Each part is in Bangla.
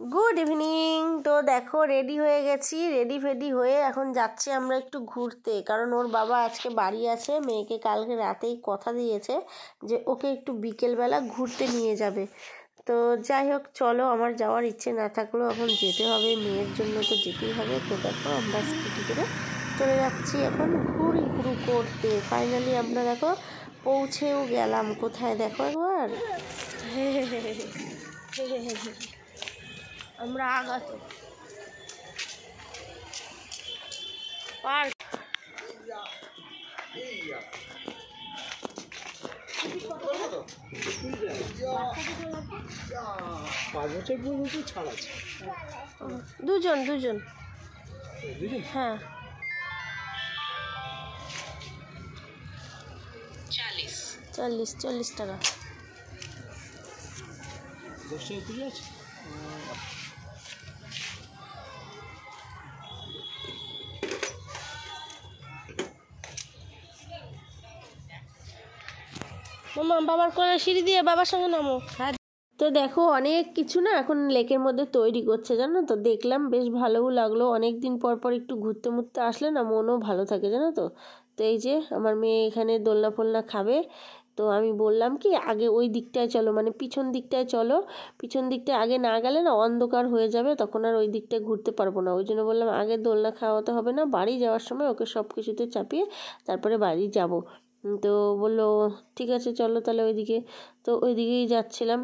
Good evening. তো দেখো রেডি হয়ে গেছি, রেডি ফেডি হয়ে এখন যাচ্ছি আমরা একটু ঘুরতে, কারণ ওর বাবা আজকে বাড়ি আছে। মেয়েকে কালকে রাতেই কথা দিয়েছে যে ওকে একটু বিকেলবেলা ঘুরতে নিয়ে যাবে। তো যাই হোক, চলো, আমার যাওয়ার ইচ্ছে না থাকলেও এখন যেতে হবে, মেয়ের জন্য তো যেতেই হবে। তো দেখো আমরা স্কুটি করে চলে যাচ্ছি এখন ঘুরি ঘুরু করতে। ফাইনালি আমরা দেখো পৌঁছেও গেলাম। কোথায় দেখো একবার, আমরা আগত পার্ক। দুজন দুজন, হ্যাঁ 40 টাকা। মামা বাবার কোলে সিঁড়ি দিয়ে বাবার সঙ্গে নামো। হ্যাঁ, তো দেখো অনেক কিছু না এখন লেকের মধ্যে তৈরি করছে, জানো তো। দেখলাম, বেশ ভালোও লাগলো। অনেক দিন পর পর একটু ঘুরতে মুরতে আসলে না মনও ভালো থাকে, জানো তো। তো এই যে আমার মেয়ে এখানে দোলনা ফোলনা খাবে। তো আমি বললাম কি আগে ওই দিকটায় চলো, মানে পিছন দিকটায় চলো। পিছন দিকটায় আগে না গেলে না অন্ধকার হয়ে যাবে, তখন আর ওই দিকটায় ঘুরতে পারবো না। ওই জন্য বললাম আগে দোলনা খাওয়াতে হবে না, বাড়ি যাওয়ার সময় ওকে সব কিছুতে চাপিয়ে তারপরে বাড়ি যাব। তো বললো ঠিক আছে চলো তাহলে ওইদিকে। তো ওইদিকেই যাচ্ছিলাম।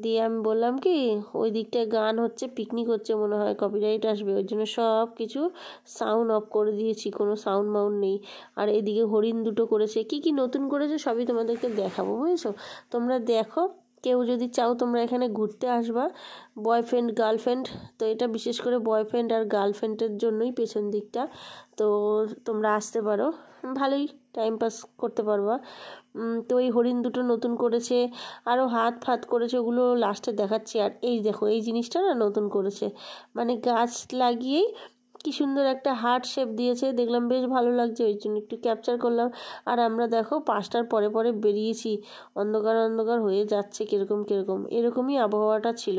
দিয়ে আমি বললাম কি ওই দিকটায় গান হচ্ছে, পিকনিক হচ্ছে মনে হয়, কপিরাইট আসবে, ওই জন্য সব কিছু সাউন্ড অফ করে দিয়েছি, কোনো সাউন্ড মাউন্ড নেই। আর এদিকে হরিণ দুটো করেছে, কি কি নতুন করেছে সবই তোমাদেরকে দেখাবো, বুঝেছো। তোমরা দেখো, কেউ যদি চাও তোমরা এখানে ঘুরতে আসবা, বয়ফ্রেন্ড গার্লফ্রেন্ড। তো এটা বিশেষ করে বয়ফ্রেন্ড আর গার্লফ্রেন্ডের জন্যই পেছন দিকটা। তো তোমরা আসতে পারো, ভালোই টাইম পাস করতে পারবা। তো এই হরিণ দুটো নতুন করেছে, আরও হাত ফাত করেছে, ওগুলো লাস্টে দেখাচ্ছি। আর এই দেখো এই জিনিসটা না নতুন করেছে, মানে গাছ লাগিয়েই কি সুন্দর একটা হার্ট শেপ দিয়েছে, দেখলাম বেশ ভালো লাগছে, ওই জন্য একটু ক্যাপচার করলাম। আর আমরা দেখো 5টার পরে পরে বেরিয়েছি, অন্ধকার অন্ধকার হয়ে যাচ্ছে, কীরকম কীরকম এরকমই আবহাওয়াটা ছিল,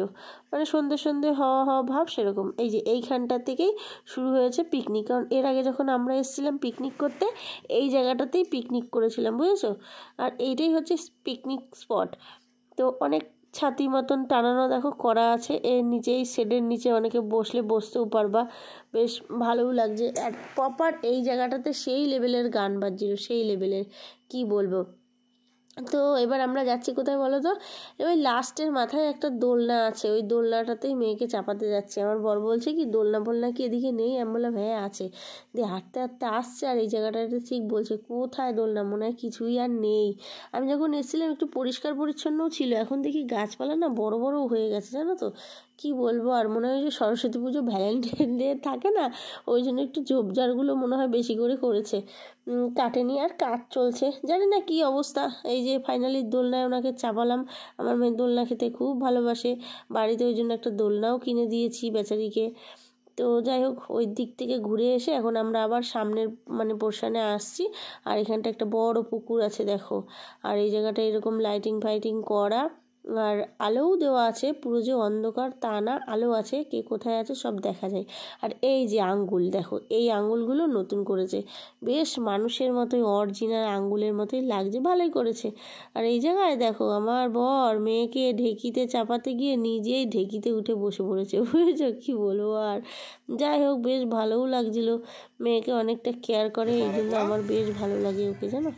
মানে সন্ধে সন্ধে হওয়া হওয়া ভাব সেরকম। এই যে এইখানটা থেকেই শুরু হয়েছে পিকনিক, কারণ এর আগে যখন আমরা এসেছিলাম পিকনিক করতে এই জায়গাটাতেই পিকনিক করেছিলাম, বুঝেছো। আর এইটাই হচ্ছে পিকনিক স্পট। তো অনেক ছাতি মতন টানানো দেখো করা আছে, এর নিচেই শেডের নিচে অনেকে বসলে বসতেও পারবা, বেশ ভালোও লাগছে। আর প্রপার এই জায়গাটাতে সেই লেভেলের গান বাজছিল, সেই লেভেলের, কি বলবো। তো এবার আমরা যাচ্ছি কোথায় বলো তো, ওই লাস্টের মাথায় একটা দোলনা আছে, ওই দোলনাটাতেই মেয়েকে চাপাতে যাচ্ছে। আমার বর বলছে কি দোলনা ফোলনা কি এদিকে নেই, আমি বললাম হ্যাঁ আছে। দিয়ে হাঁটতে হাঁটতে আসছে, আর এই জায়গাটাতে ঠিক বলছে কোথায় দোলনা, মনে হয় কিছুই আর নেই। আমি যখন এসেছিলাম একটু পরিষ্কার পরিচ্ছন্নও ছিল, এখন দেখি গাছপালা না বড় বড় হয়ে গেছে, জানো তো। কি বলবো, আর মনে হয় যে সরস্বতী পুজো ভ্যালেন্টাইন ডে থাকে না, ওই জন্য একটু ঝোপঝাড়গুলো মনে হয় বেশি করে করেছে, কাটেনি। আর কাজ চলছে, জানি না কি অবস্থা। এই যে ফাইনালি দোলনায় ওনাকে চাপালাম। আমার মেয়ে দোলনা খেতে খুব ভালোবাসে, বাড়িতে ওই জন্য একটা দোলনাও কিনে দিয়েছি বেচারিকে। তো যাই হোক, ওই দিক থেকে ঘুরে এসে এখন আমরা আবার সামনের মানে পোর্শনে আসছি। আর এখানটা একটা বড় পুকুর আছে দেখো, আর এই জায়গাটা এরকম লাইটিং ফাইটিং করা, আর আলোও দেওয়া আছে, পুরো যে অন্ধকার তা না, আলো আছে, কে কোথায় আছে সব দেখা যায়। আর এই যে আঙ্গুল দেখো, এই আঙ্গুলগুলো নতুন করেছে, বেশ মানুষের মতোই, অরিজিনাল আঙ্গুলের মতোই লাগছে, ভালোই করেছে। আর এই জায়গায় দেখো আমার বর মেয়েকে ঢেকিতে চাপাতে গিয়ে নিজেই ঢেকিতে উঠে বসে পড়েছে, বুঝেছো, কি বলবো। আর যাই হোক বেশ ভালোও লাগছিল, মেয়েকে অনেকটা কেয়ার করে, এই জন্য আমার বেশ ভালো লাগে ওকে, জানো।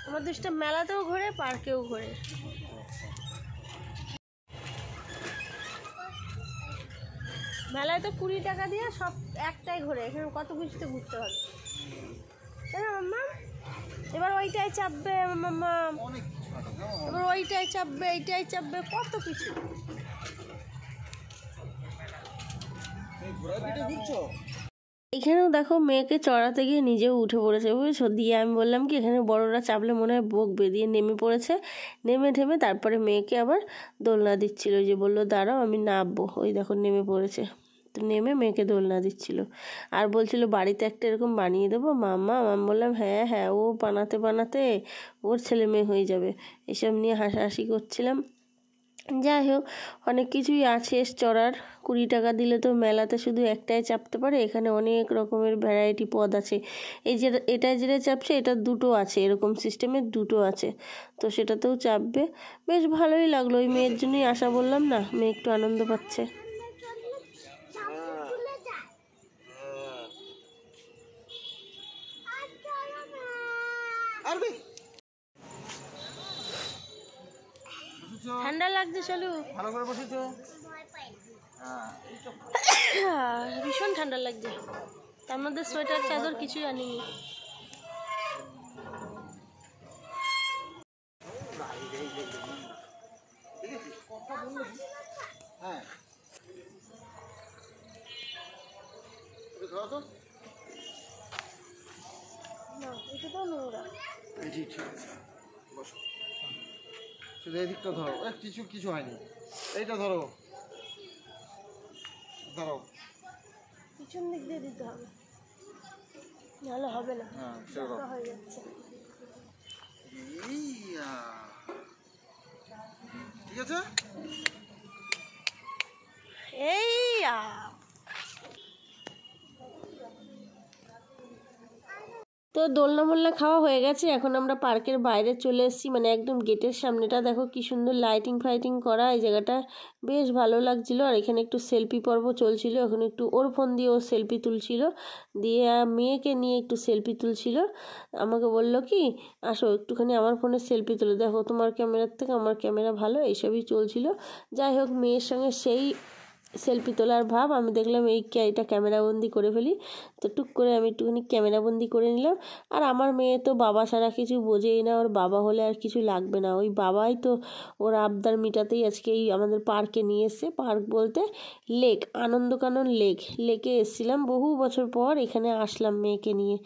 আমার দুষ্টা মেলাতেও ঘোরে, পার্কেও ঘোরে। মেলায় তো 20 টাকা দিয়ে সব একটাই ঘোরে, এখানে কত কিছুতে ঘুরতে হবে, তাই না মাম্মা। এবার ওইটাই চাপবে মাম্মা, এবার ওইটাই চাপবে, এইটাই চাপবে, কত কিছু। এখানেও দেখো মেয়েকে চড়াতে গিয়ে নিজেও উঠে পড়েছে, বুঝেছো। দিয়ে আমি বললাম কি এখানে বড়রা চাপলে মনে হয় বকবে, দিয়ে নেমে পড়েছে। নেমে ঠেমে তারপরে মেয়েকে আবার দোলনা দিচ্ছিল, যে বললো দাঁড়াও আমি নামবো, ওই দেখো নেমে পড়েছে। তো নেমে মেয়েকে দোলনা দিচ্ছিল আর বলছিল বাড়িতে একটা এরকম বানিয়ে দেবো মাম্মা। আমি বললাম হ্যাঁ হ্যাঁ, ও বানাতে বানাতে ওর ছেলে মেয়ে হয়ে যাবে, এসব নিয়ে হাসাহাসি করছিলাম। যাই হোক, অনেক কিছুই আছে চড়ার। 20 টাকা দিলে তো মেলাতে শুধু একটাই চাপতে পারে, এখানে অনেক রকমের ভ্যারাইটি পদ আছে। এই যে এটা যেটা চাপছে, এটা দুটো আছে, এরকম সিস্টেমের দুটো আছে, তো সেটাতেও চাপবে। বেশ ভালোই লাগলো, ওই মেয়ের জন্যই আসা, বললাম না, মেয়ে একটু আনন্দ পাচ্ছে। ঠান্ডা লাগছে চলু, ভালো করে বসেছো? ভীষণ ঠান্ডা লাগছে, তার মধ্যে সোয়েটার চাদর কিছুই আনিনি। হ্যাঁ এটা তো নোংরা। শুধু এদিকটা ধরো, কিছু কিছু হয়নি, এইটা ধরো ধরো, পিছন দিক দিয়ে দিতে হবে, নাহলে হবে না, হয়ে যাচ্ছে। ঠিক আছে, এই তো দোলনা মোলনা খাওয়া হয়ে গেছে। এখন আমরা পার্কের বাইরে চলে এসেছি, মানে একদম গেটের সামনেটা দেখো কি সুন্দর লাইটিং ফাইটিং করা, এই জায়গাটা বেশ ভালো লাগছিল। আর এখানে একটু সেলফি পর্ব চলছিল, এখন একটু ওর ফোন দিয়ে ও সেলফি তুলছিল, দিয়ে মেয়েকে নিয়ে একটু সেলফি তুলছিল। আমাকে বললো কি আসো একটুখানি আমার ফোনে সেলফি তুলে, দেখো তোমার ক্যামেরার থেকে আমার ক্যামেরা ভালো, এইসবই চলছিল। যাই হোক, মেয়ের সঙ্গে সেই সেলফি তোলার ভাব, আমি দেখলাম এটা ক্যামেরাবন্দি করে ফেলি, তো টুক করে আমি একটুখানি ক্যামেরাবন্দি করে নিলাম। আর আমার মেয়ে তো বাবা ছাড়া কিছু বোঝেই না, ওর বাবা হলে আর কিছু লাগবে না, ওই বাবাই তো ওর আবদার মেটাতেই আজকে এই আমাদের পার্কে নিয়ে এসছে। পার্ক বলতে লেক, আনন্দকানন লেকে এসেছিলাম বহু বছর পর, এখানে আসলাম মেয়েকে নিয়ে,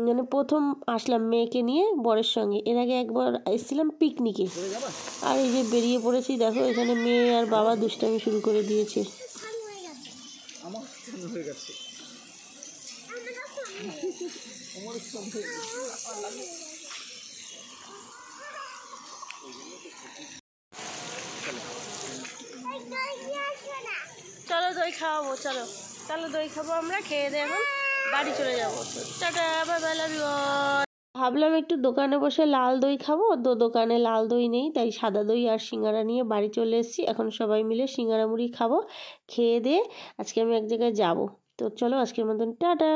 মানে প্রথম আসলাম মেয়েকে নিয়ে বরের সঙ্গে, এর আগে একবার এসেছিলাম পিকনিকে। আর এই যে বেরিয়ে পড়েছি, দেখো এখানে মেয়ে আর বাবা দুষ্টামি শুরু করে দিয়েছে। চলো দই খাওয়াবো, চলো চলো দই খাবো, আমরা খেয়ে দিয়ে এখন বাড়ি চলে যাবো। Tata, bye bye, love you all. ভাবলাম একটু দোকানে বসে লাল দই খাবো, তো দোকানে লাল দই নেই, তাই সাদা দই আর সিঙ্গারা নিয়ে বাড়ি চলে এসেছি। এখন সবাই মিলে সিঙ্গারা মুড়ি খাবো, খেয়ে দিয়ে আজকে আমি এক জায়গায় যাবো। তো চলো আজকের মতন টাটা।